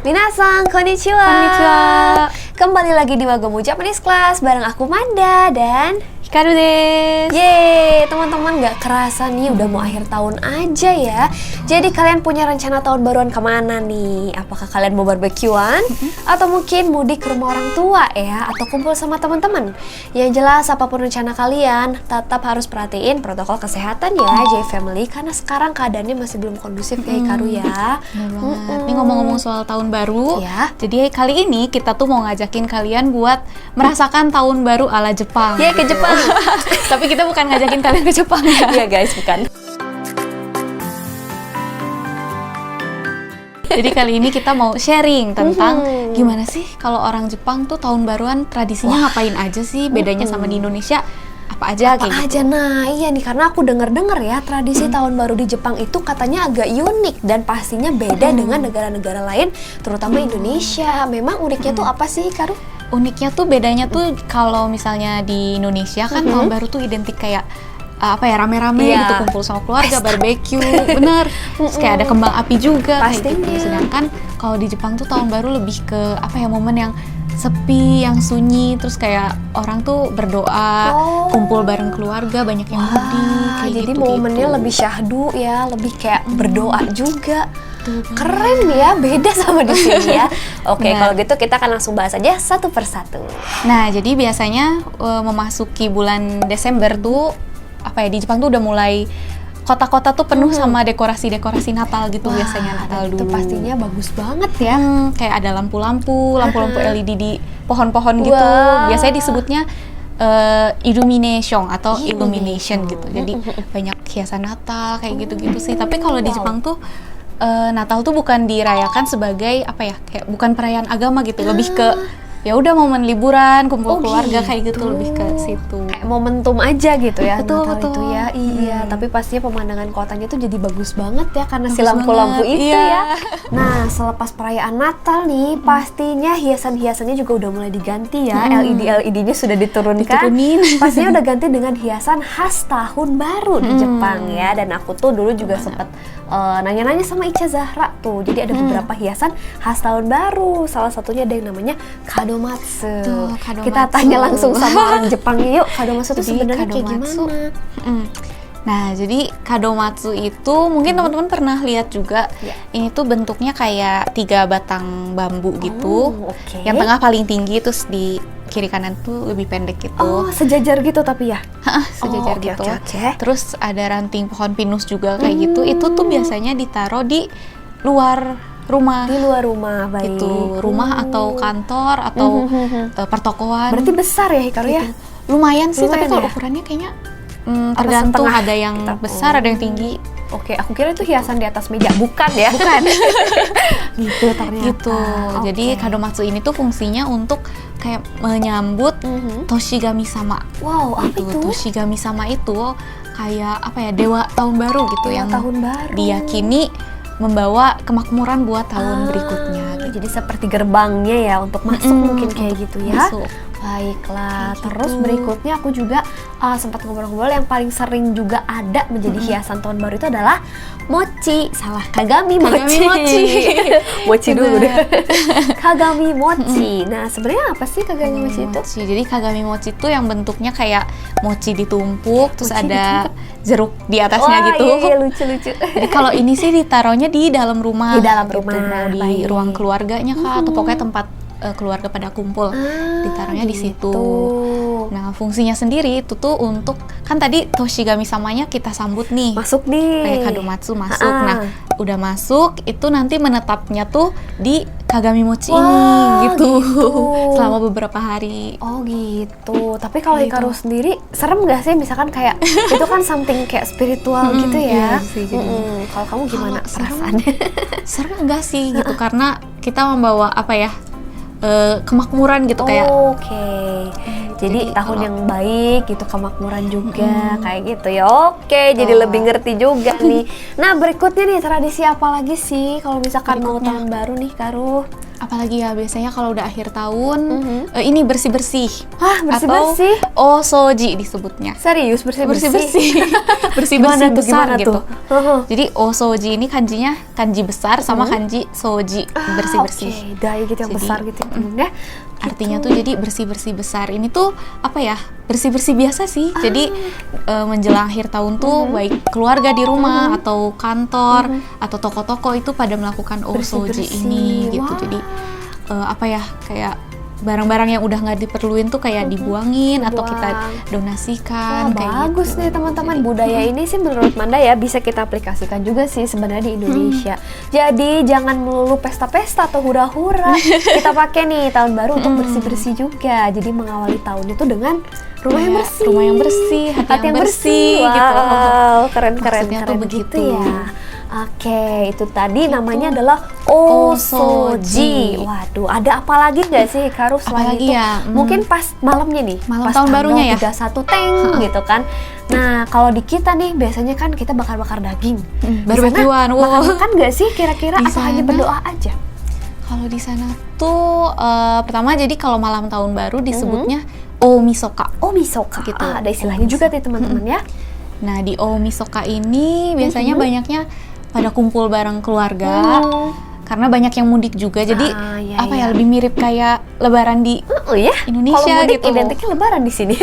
Minasan, konnichiwa. Konnichiwa. Kembali lagi di Wagomu Japanese Class bareng aku Manda dan Hikaru desu. yeay, teman-teman gak kerasa nih udah mau akhir tahun aja ya. Jadi kalian punya rencana tahun baruan kemana nih? Apakah kalian mau barbekyuan? Atau mungkin mudik ke rumah orang tua ya? Atau kumpul sama teman-teman? Yang jelas apapun rencana kalian, tetap harus perhatiin protokol kesehatan ya J-Family. Karena sekarang keadaannya masih belum kondusif ya Hikaru ya. Ini ngomong-ngomong soal tahun baru, Ya. jadi kali ini kita tuh mau ngajakin kalian buat merasakan tahun baru ala Jepang. Yeay, ke Jepang. Tapi kita bukan ngajakin kalian ke Jepang ya. Iya guys, bukan. Jadi kali ini kita mau sharing tentang gimana sih kalau orang Jepang tuh tahun baruan tradisinya ngapain aja sih, bedanya sama di Indonesia apa aja Apa kayak aja, nah iya nih, karena aku denger ya tradisi tahun baru di Jepang itu katanya agak unik dan pastinya beda dengan negara-negara lain, terutama Indonesia. Memang uniknya tuh apa sih, Karu? Uniknya tuh bedanya tuh kalau misalnya di Indonesia kan tahun baru tuh identik kayak apa ya, rame-rame Iya. gitu, kumpul sama keluarga, barbeque, bener. Terus kayak ada kembang api juga kayak gitu. Pastinya. Sedangkan kalau di Jepang tuh tahun baru lebih ke apa ya, momen yang sepi, yang sunyi, terus kayak orang tuh berdoa, kumpul bareng keluarga, banyak yang mudik kayak Jadi gitu. momennya lebih syahdu ya, lebih kayak berdoa juga. Keren ya, beda sama di sini ya. Oke, Benar. kalau gitu kita akan langsung bahas aja satu persatu. Nah, jadi biasanya memasuki bulan Desember tuh apa ya, di Jepang tuh udah mulai kota-kota tuh penuh sama dekorasi-dekorasi Natal gitu. Biasanya Natal itu dulu. pastinya bagus banget ya. Kayak ada lampu-lampu LED di pohon-pohon gitu. Wow. Biasanya disebutnya illumination atau illumination gitu. Jadi banyak hiasan Natal kayak gitu-gitu sih. Tapi kalau di Jepang tuh Natal tuh bukan dirayakan sebagai apa ya, kayak bukan perayaan agama gitu. Lebih ke ya udah momen liburan, kumpul keluarga kayak gitu, lebih ke situ. Kayak momentum aja gitu ya, Betul, Natal betul. itu ya. Iya, tapi pastinya pemandangan kotanya tuh jadi bagus banget ya karena si Bagus lampu-lampu banget, itu iya. ya. Nah, selepas perayaan Natal nih, pastinya hiasan-hiasannya juga udah mulai diganti ya. LED-nya sudah diturunkan. Diturunin. Pastinya udah ganti dengan hiasan khas tahun baru di Jepang ya. Dan aku tuh dulu juga sempat nanya-nanya sama Ica Zahra tuh. Jadi ada beberapa hiasan khas tahun baru. Salah satunya ada yang namanya kadomatsu. Tuh, kadomatsu. Kita tanya langsung sama orang Jepangnya yuk, kadomatsu itu Jadi, sebenarnya kayak kadomatsu, gimana? Nah, jadi kadomatsu itu mungkin teman-teman pernah lihat juga. Ini tuh bentuknya kayak 3 batang bambu gitu. Oke. Yang tengah paling tinggi, terus di kiri kanan tuh lebih pendek gitu. Oh, sejajar gitu tapi ya? Sejajar oke, gitu. oke. Terus ada ranting pohon pinus juga kayak gitu. Itu tuh biasanya ditaruh di luar rumah. Di luar rumah, baik. Gitu, rumah atau kantor atau pertokoan. Berarti besar ya Hikaru ya? Lumayan sih, tapi Lumayan kalau ya? ukurannya kayaknya Apa tergantung, setengah ada yang kita? besar, ada yang tinggi. Oke, aku kira itu hiasan di atas meja. Bukan ya? Bukan. Gitu ternyata. Gitu. Jadi kadomatsu ini tuh fungsinya untuk kayak menyambut Toshigami sama. Wow, apa Gitu. itu? Toshigami sama itu kayak apa ya, dewa tahun baru gitu, Dewa yang tahun baru. diyakini membawa kemakmuran buat tahun berikutnya gitu. Jadi seperti gerbangnya ya untuk masuk mungkin kayak untuk gitu ya. masuk. Baiklah, Kayak terus gitu. berikutnya aku juga sempat ngobrol-ngobrol yang paling sering juga ada menjadi hiasan tahun baru itu adalah mochi. Salah, kagami mochi. mochi. Mochi dulu deh. Bener. Kagami mochi. Nah, sebenarnya apa sih kagami mochi itu? Jadi kagami mochi itu yang bentuknya kayak mochi ditumpuk, terus Mochi ada jeruk di atasnya Wah, gitu. iya, lucu-lucu. Jadi kalau ini sih ditaruhnya di dalam rumah. Di dalam gitu. rumah, Mau di baik. ruang keluarganya kah, atau pokoknya tempat keluarga pada kumpul. Ditaruhnya di situ. Nah, fungsinya sendiri itu tuh untuk, kan tadi Toshigami samanya kita sambut nih. Masuk nih. Kayak kadomatsu masuk. Nah, udah masuk, itu nanti menetapnya tuh di Kagami Mochi ini gitu. Selama beberapa hari. Oh gitu. Tapi kalau Gitu. Hikaru sendiri serem gak sih? Misalkan kayak itu kan something kayak spiritual gitu ya. Iya sih, jadi. Kalau kamu gimana Kalau serem, perasaannya? Serem enggak sih gitu, karena kita membawa apa ya, kemakmuran gitu, kayak Oke. Jadi tahun kalau- yang baik gitu, kemakmuran juga kayak gitu ya. Oke, jadi lebih ngerti juga nih. Nah, berikutnya nih tradisi apa lagi sih kalau misalkan mau Berikutnya. tahun baru nih, Karu? Apalagi ya biasanya kalau udah akhir tahun ini bersih-bersih. Hah, bersih-bersih? Atau osoji disebutnya. Serius bersih-bersih? Bersih-bersih besar gitu. Jadi osoji ini kanjinya kanji besar sama kanji soji, bersih-bersih. Oke, dai gitu yang Jadi, besar gitu. Ya. Artinya tuh jadi bersih-bersih besar. Ini tuh apa ya? Bersih-bersih biasa sih. Jadi menjelang akhir tahun tuh baik keluarga di rumah atau kantor atau toko-toko itu pada melakukan osoji ini gitu. Wah. Jadi apa ya? Kayak barang-barang yang udah nggak diperluin tuh kayak dibuangin atau kita donasikan. Kayak Bagus gitu. nih teman-teman. Budaya ini sih menurut Manda ya bisa kita aplikasikan juga sih sebenarnya di Indonesia. Jadi jangan melulu pesta-pesta atau hura-hura. Kita pakai nih tahun baru untuk bersih-bersih juga. Jadi mengawali tahun itu dengan rumah yang bersih. Rumah yang bersih, hati yang bersih Wow, gitu. keren-keren Maksudnya tuh begitu. ya. Oke, itu tadi namanya adalah osoji. Waduh, ada apa lagi nggak sih Hikaru selain Apalagi itu? ya? Mungkin pas malamnya nih, Malam pas tahun barunya ya? 31 teng gitu kan. Nah, kalau di kita nih biasanya kan kita bakar-bakar daging. Barbekyuan, wow. Makan nggak sih kira-kira Di atau hanya sana? berdoa aja? Kalau di sana tuh pertama jadi kalau malam tahun baru disebutnya Omisoka. Oh, misoka. Gitu. Ada istilahnya juga nih teman-teman ya. Nah di Omisoka ini biasanya banyaknya pada kumpul bareng keluarga. Karena banyak yang mudik juga, jadi Iya, apa iya. ya lebih mirip kayak Lebaran di Oh ya, Indonesia kalau mudik gitu. identiknya lebaran di sini.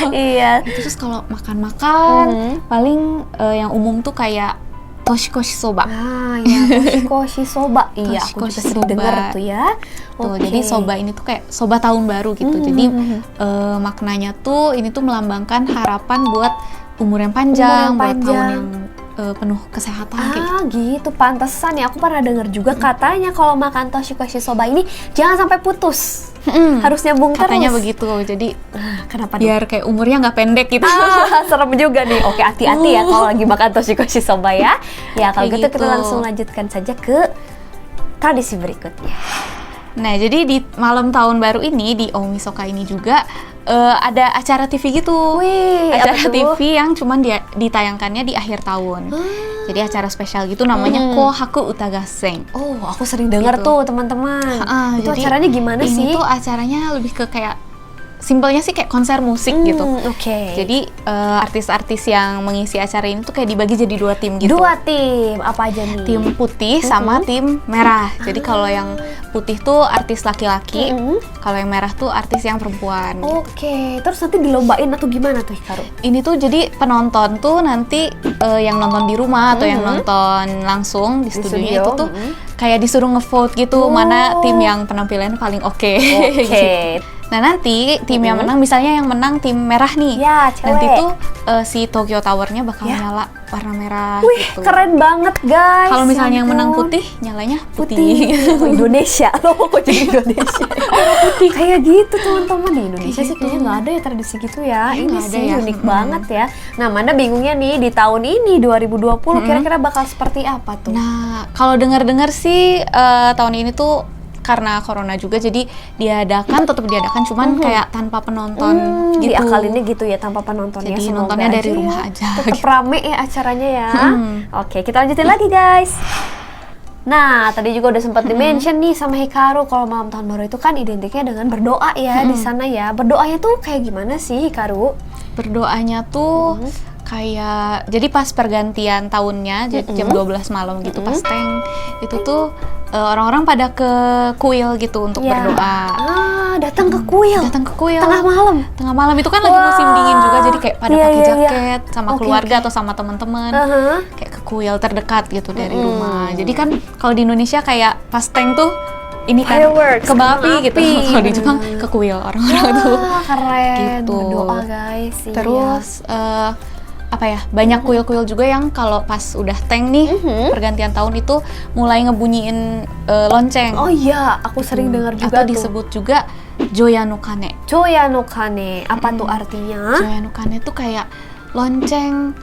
Iya. Terus kalau makan-makan paling yang umum tuh kayak toshikoshi soba. Ah ya, toshikoshi soba. Iya, aku juga Toshikoshi sering soba. dengar tuh ya. Tuh, Oke. jadi soba ini tuh kayak soba tahun baru gitu. Jadi maknanya tuh ini tuh melambangkan harapan buat umur yang panjang, buat tahun yang penuh kesehatan kayak gitu. Gitu, pantesan ya. Aku pernah dengar juga katanya kalau makan toshikoshi soba ini jangan sampai putus. Harus nyambung Katanya terus. begitu. Jadi Kenapa dong? biar kayak umurnya nggak pendek gitu. Serem juga nih. Oke, hati-hati ya kalau lagi makan toshikoshi soba ya. Ya, kalau Kayak gitu kita gitu. langsung lanjutkan saja ke tradisi berikutnya. Nah, jadi di malam tahun baru ini di Omisoka ini juga ada acara TV gitu. Wih, Acara apa tuh? TV yang cuman ditayangkannya di akhir tahun. Jadi acara spesial gitu namanya Kohaku Utagassen. Oh, aku sering dengar Gitu. tuh teman-teman. Itu Jadi acaranya gimana ini sih? tuh acaranya lebih ke kayak simpelnya sih kayak konser musik gitu. Oke. Jadi artis-artis yang mengisi acara ini tuh kayak dibagi jadi 2 tim gitu. Dua tim, apa aja nih? Tim putih sama tim merah. Jadi kalau yang putih tuh artis laki-laki, kalau yang merah tuh artis yang perempuan. Oke, terus nanti dilombain atau gimana tuh Hikaru? Ini tuh jadi penonton tuh nanti yang nonton di rumah atau yang nonton langsung di studionya studio, itu tuh kayak disuruh ngevote gitu mana tim yang penampilannya paling oke. Oke. Nah nanti tim yang menang, misalnya yang menang tim merah nih, Ya, cewek. nanti tuh si Tokyo Tower-nya bakal Ya. nyala warna merah Wih, gitu. keren banget guys. Kalau misalnya yang Ya menang ampun. putih, nyalanya putih. Oh, Indonesia loh, kok jadi Indonesia? Putih. Kayak gitu teman-teman, di Indonesia Kayak sih gitu. kayaknya nggak ada ya tradisi gitu ya. Iya, Ini nggak ada sih ya. unik banget ya. Nah, Manda bingungnya nih di tahun ini 2020 kira-kira bakal seperti apa tuh? Nah, kalau dengar-dengar sih tahun ini tuh karena corona juga jadi tetap diadakan cuman kayak tanpa penonton gitu. Diakalinnya gitu ya tanpa penonton ya. Jadi Semoga nontonnya dari aja rumah ya. aja, Tetap gitu. rame ya acaranya ya. Oke, kita lanjutin lagi guys. Nah, tadi juga udah sempat di-mention nih sama Hikaru kalau malam tahun baru itu kan identiknya dengan berdoa ya di sana ya. Berdoanya tuh kayak gimana sih Hikaru? Berdoanya tuh kayak jadi pas pergantian tahunnya jam 12 malam gitu pas teng itu tuh orang-orang pada ke kuil gitu untuk Ya. berdoa. Datang ke kuil. Datang ke kuil Tengah malam. Tengah malam itu kan lagi musim dingin juga jadi kayak pada Iya, pakai iya, iya. jaket sama Oke, keluarga oke. atau sama teman-teman. Aha. Kayak ke kuil terdekat gitu dari rumah. Jadi kan kalau di Indonesia kayak pas teng tuh ini kan Fireworks, kembang api kembang gitu. api. Kalau di Jepang ke kuil orang-orang tuh. Wah, keren. Gitu. Berdoa guys. Iya. Terus apa ya, banyak kuil-kuil juga yang kalau pas udah teng nih pergantian tahun itu mulai ngebunyiin lonceng. Oh iya, aku sering dengar juga Atau tuh. disebut juga Joya no Kane. Choya no Kane. Apa tuh artinya? Joya no Kane itu kayak lonceng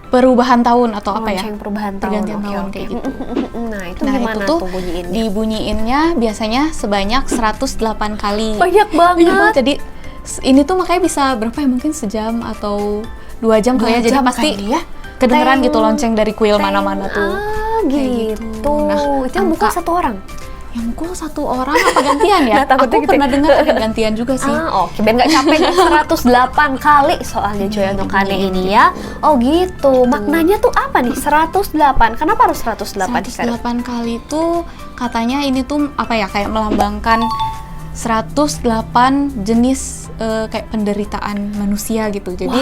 perubahan tahun atau apa ya? Lonceng perubahan tahun. Pergantian Oke, tahun oke. kayak gitu. Nah, itu Nah, gimana itu tuh tuh bunyiinnya? dibunyiinnya biasanya sebanyak 108 kali. Banyak banget. Jadi ini tuh makanya bisa berapa ya, mungkin sejam atau 2 jam kali ya. 2 Jadi jam pasti kali ya. kedengeran Teng, gitu lonceng dari kuil Teng. mana-mana tuh. Ah, Kayak gitu. gitu. Nah, Itu yang buka angka- satu orang. yang mukul satu orang apa gantian ya? Nah, takutnya Aku gitu. pernah dengar ada gantian juga sih. Oke, biar nggak capek nih 108 kali soalnya Joyo no Kane ini ya. Oh gitu, maknanya tuh apa nih 108? Kenapa harus 108? 108 kali itu katanya ini tuh apa ya, kayak melambangkan 108 jenis kayak penderitaan manusia gitu. Jadi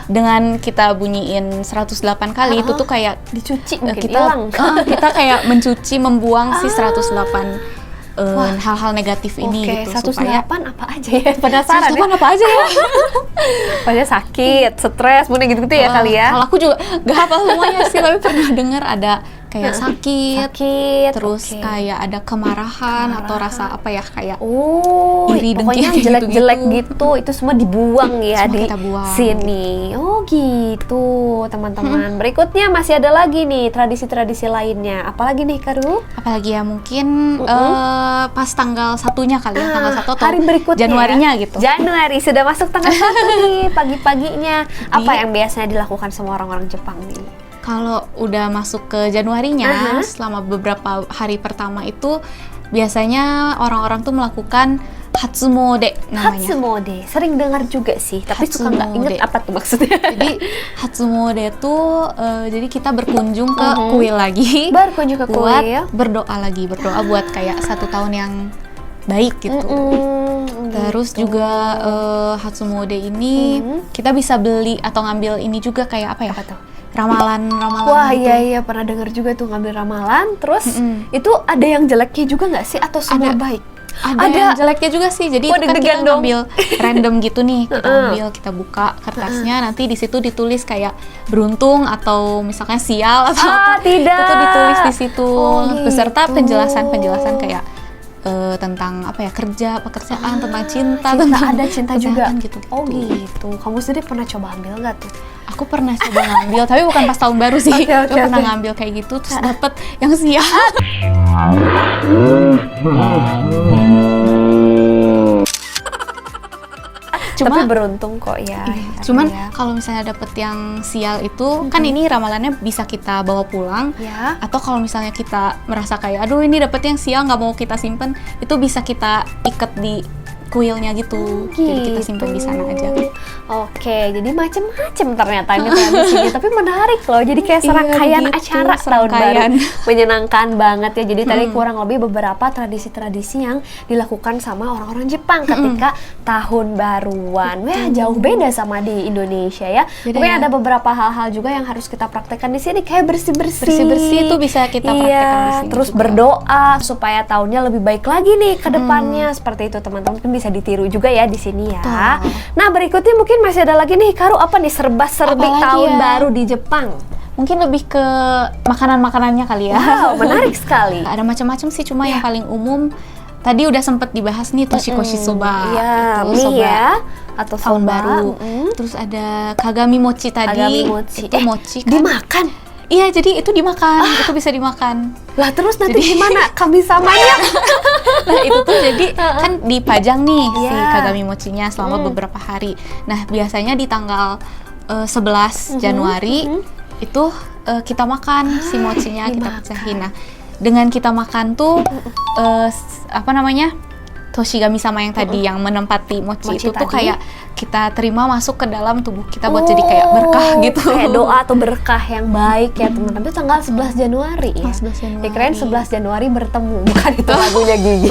dengan kita bunyiin 108 kali itu tuh kayak Dicuci mungkin kita hilang. kita kayak mencuci, membuang si 108 hal-hal negatif ini Oke, gitu, supaya 108 apa aja ya? Penasaran 108 apa aja ya? Pokoknya sakit, stres, mungkin gitu-gitu ya kali ya. Kalau aku juga gak hafal semuanya sih, tapi pernah dengar ada kayak sakit, terus oke. kayak ada kemarahan atau rasa apa ya, kayak Oh, iri, dengki, pokoknya kayak jelek-jelek gitu-gitu. gitu, itu semua dibuang ya Semua di kita buang. sini. Oh gitu, teman-teman. Berikutnya masih ada lagi nih tradisi-tradisi lainnya. Apalagi nih, Karu? apalagi ya mungkin pas tanggal satunya kali ya, tanggal 1 atau hari berikutnya Januarinya ya? gitu. Januari, sudah masuk tanggal 1 nih, pagi-paginya. Apa yang biasanya dilakukan sama orang-orang Jepang nih? Kalau udah masuk ke Januarinya, selama beberapa hari pertama itu biasanya orang-orang tuh melakukan Hatsumode namanya. Hatsumode, sering dengar juga sih, tapi suka nggak inget Hatsumode. apa tuh maksudnya. Jadi Hatsumode tuh jadi kita berkunjung ke kuil lagi, Berkunjung ke buat kuil. berdoa lagi, berdoa buat kayak 1 tahun yang baik gitu. Terus juga Hatsumode ini kita bisa beli atau ngambil ini juga kayak apa ya? Apa tuh? Ramalan Wah, gitu. iya pernah dengar juga tuh ngambil ramalan. Terus itu ada yang jeleknya juga nggak sih atau semua Ada. baik? Ada yang jeleknya juga sih, jadi Wah, itu kan kita deg-degan dong. ngambil random gitu nih, kita ambil, kita buka kertasnya, nanti di situ ditulis kayak beruntung atau misalnya sial atau apa, tidak. itu tuh ditulis di situ, Oh, beserta gitu. penjelasan kayak tentang apa ya, pekerjaan, tentang cinta, tentang ada cinta juga. kesehatan gitu. Oh gitu. Kamu sendiri pernah coba ambil nggak tuh? Aku pernah coba ngambil, tapi bukan pas tahun baru sih. Oke, Aku pernah oke. ngambil kayak gitu, terus dapet yang sial. Tapi beruntung kok ya. Cuman ya. kalau misalnya dapet yang sial itu, kan ini ramalannya bisa kita bawa pulang. Ya. Atau kalau misalnya kita merasa kayak, aduh ini dapet yang sial nggak mau kita simpen, itu bisa kita ikat di kuilnya gitu. Jadi kita simpen di sana aja. Oke, jadi macem-macem ternyata ini tradisinya. Tapi menarik loh, jadi kayak Iya, serangkaian begitu, acara tahun serangkaian. baru. Menyenangkan banget ya. Jadi tadi kurang lebih beberapa tradisi-tradisi yang dilakukan sama orang-orang Jepang ketika tahun baruan. Wah, jauh beda sama di Indonesia ya. Beda Mungkin ya. ada beberapa hal-hal juga yang harus kita praktekkan di sini, kayak bersih-bersih. Bersih-bersih itu bisa kita praktekkan di sini Terus juga. berdoa supaya tahunnya lebih baik lagi nih ke depannya. Seperti itu teman-teman, mungkin bisa ditiru juga ya di sini ya. Betul. Nah, berikutnya mungkin masih ada lagi nih, Karu, apa nih serba-serbi Apalagi tahun ya? baru di Jepang? Mungkin lebih ke makanan-makanannya kali ya. Wow, menarik sekali. Ada macam-macam sih, cuma yang paling umum tadi udah sempet dibahas nih, toshikoshi soba. Iya, Itu mie soba ya, atau tahun soba. baru. Terus ada kagami mochi tadi. Kagami mochi. Itu mochi kan. Dimakan? Iya, jadi itu dimakan. Itu bisa dimakan. Lah terus nanti Jadi- gimana? Kami samanya? Nah, itu tuh jadi kan dipajang nih si Iya. kagami mochinya selama beberapa hari. Nah, biasanya di tanggal 11 Januari itu kita makan si mochinya, kita dimakan. pecahin. Nah, dengan kita makan tuh apa namanya? Toshigami sama yang tadi yang menempati mochi Mochi itu tuh tadi. kayak kita terima masuk ke dalam tubuh kita buat jadi kayak berkah gitu. Kayak doa atau berkah yang baik ya teman-teman. Itu tanggal 11 Januari ya. 11 Januari. Dikirain 11 Januari bertemu, bukan itu lagunya Gigi.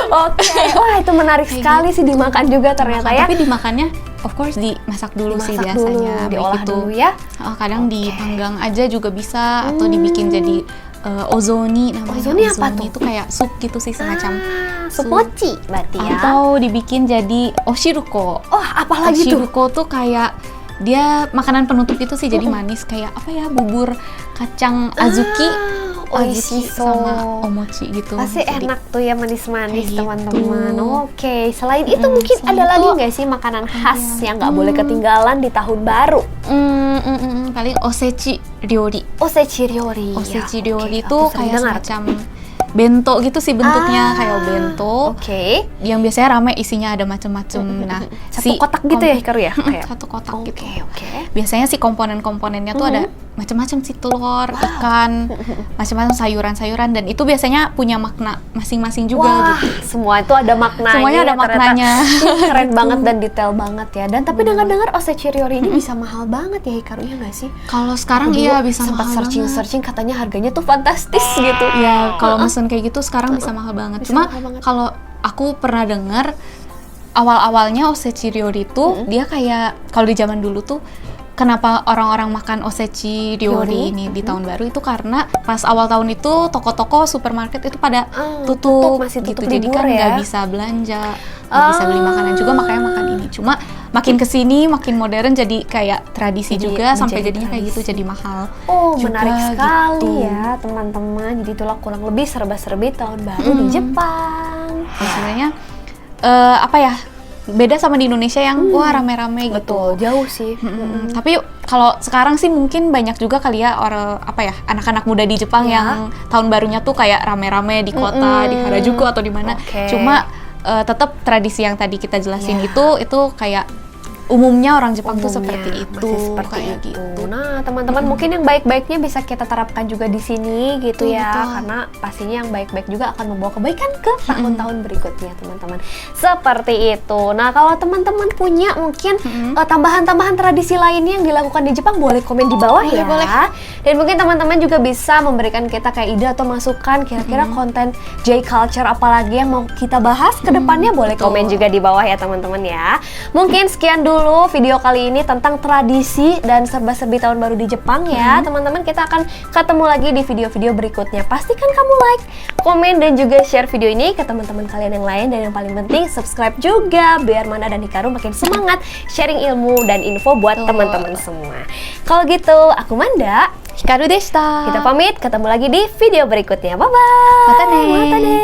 Oke, wah itu menarik sekali sih, dimakan juga ternyata ya. Tapi dimakannya of course dimasak dulu sih Dimasak biasanya. dulu, Baik diolah itu dulu ya. kadang dipanggang aja juga bisa, atau dibikin jadi ozoni namanya. Ozoni apa tuh? Itu kayak sup gitu sih, semacam Sup mochi berarti ya. atau dibikin jadi oshiruko. Oh, apalagi tuh? Oshiruko tuh kayak dia makanan penutup itu sih, jadi manis kayak apa ya, bubur kacang azuki. Azuki Oishiso. sama omochi gitu. Pasti Jadi- enak tuh ya, manis-manis Kayak teman-teman. gitu. Oke, selain itu mungkin selain ada lagi itu- nggak sih makanan khas yang nggak boleh ketinggalan di tahun baru? Paling osechi ryori. Osechi ryori. Osechi Ya, ryori oke, itu aku sering kayak dengar. semacam bento gitu sih bentuknya, kayak bento. Oke. Yang biasanya rame, isinya ada macam-macam. Nah, Satu kotak gitu ya, Hikaru ya? Kayak- Satu kotak gitu. Oke. Biasanya sih komponen-komponennya tuh ada macam-macam sih, telur, ikan, macam-macam sayuran-sayuran, dan itu biasanya punya makna masing-masing juga Wah, gitu. semua itu ada maknanya. Semuanya ada ya, ternyata. maknanya. Keren banget dan detail banget ya. Dan tapi dengar-dengar Osechi-ryori ini bisa mahal banget ya Hikaru, ya nggak sih? Kalau sekarang Aku iya dulu bisa sempat mahal banget. searching katanya harganya tuh fantastis gitu. Ya kalau mesen kayak gitu sekarang bisa mahal banget. Bisa Cuma mahal banget. kalau aku pernah dengar awal-awalnya Osechi-ryori itu dia kayak kalau di zaman dulu tuh kenapa orang-orang makan Osechi-ryori ini di tahun baru itu karena pas awal tahun itu toko-toko supermarket itu pada tutup masih tutup gitu. Jadi libur kan ya. nggak bisa belanja, nggak bisa beli makanan juga, makanya makan ini. Cuma makin kesini makin modern jadi kayak tradisi Jadi juga sampai menjadi jadinya kayak gitu, tradisi. jadi mahal. Oh, juga, menarik sekali gitu. ya teman-teman. Jadi itulah kurang lebih serba-serbi tahun baru di Jepang. Nah, sebenarnya apa ya, beda sama di Indonesia yang wah rame-rame gitu. Betul, jauh sih. Tapi kalau sekarang sih mungkin banyak juga kali ya orang apa ya, anak-anak muda di Jepang Ya. yang tahun barunya tuh kayak rame-rame di kota, di Harajuku atau di mana. Oke. Cuma tetap tradisi yang tadi kita jelasin Ya. itu kayak umumnya orang Jepang tuh Umumnya seperti itu, masih seperti kayak itu. gitu. Nah, teman-teman mungkin yang baik-baiknya bisa kita terapkan juga di sini gitu Betul, ya, betul. karena pastinya yang baik-baik juga akan membawa kebaikan ke tahun-tahun berikutnya, teman-teman. Seperti itu. Nah, kalau teman-teman punya mungkin tambahan-tambahan tradisi lainnya yang dilakukan di Jepang, boleh komen di bawah ya. Boleh. Dan mungkin teman-teman juga bisa memberikan kita kayak ide atau masukan kira-kira konten J culture apalagi yang mau kita bahas ke depannya, boleh betul. komen juga di bawah ya teman-teman ya. Mungkin sekian dulu video kali ini tentang tradisi dan serba-serbi tahun baru di Jepang ya. Teman-teman, kita akan ketemu lagi di video-video berikutnya. Pastikan kamu like, komen, dan juga share video ini ke teman-teman kalian yang lain. Dan yang paling penting, subscribe juga biar Manda dan Hikaru makin semangat sharing ilmu dan info buat Betul. teman-teman semua. Kalau gitu, aku Manda. Hikaru deshita. Kita pamit, ketemu lagi di video berikutnya. Bye-bye. Mata ne. Mata ne.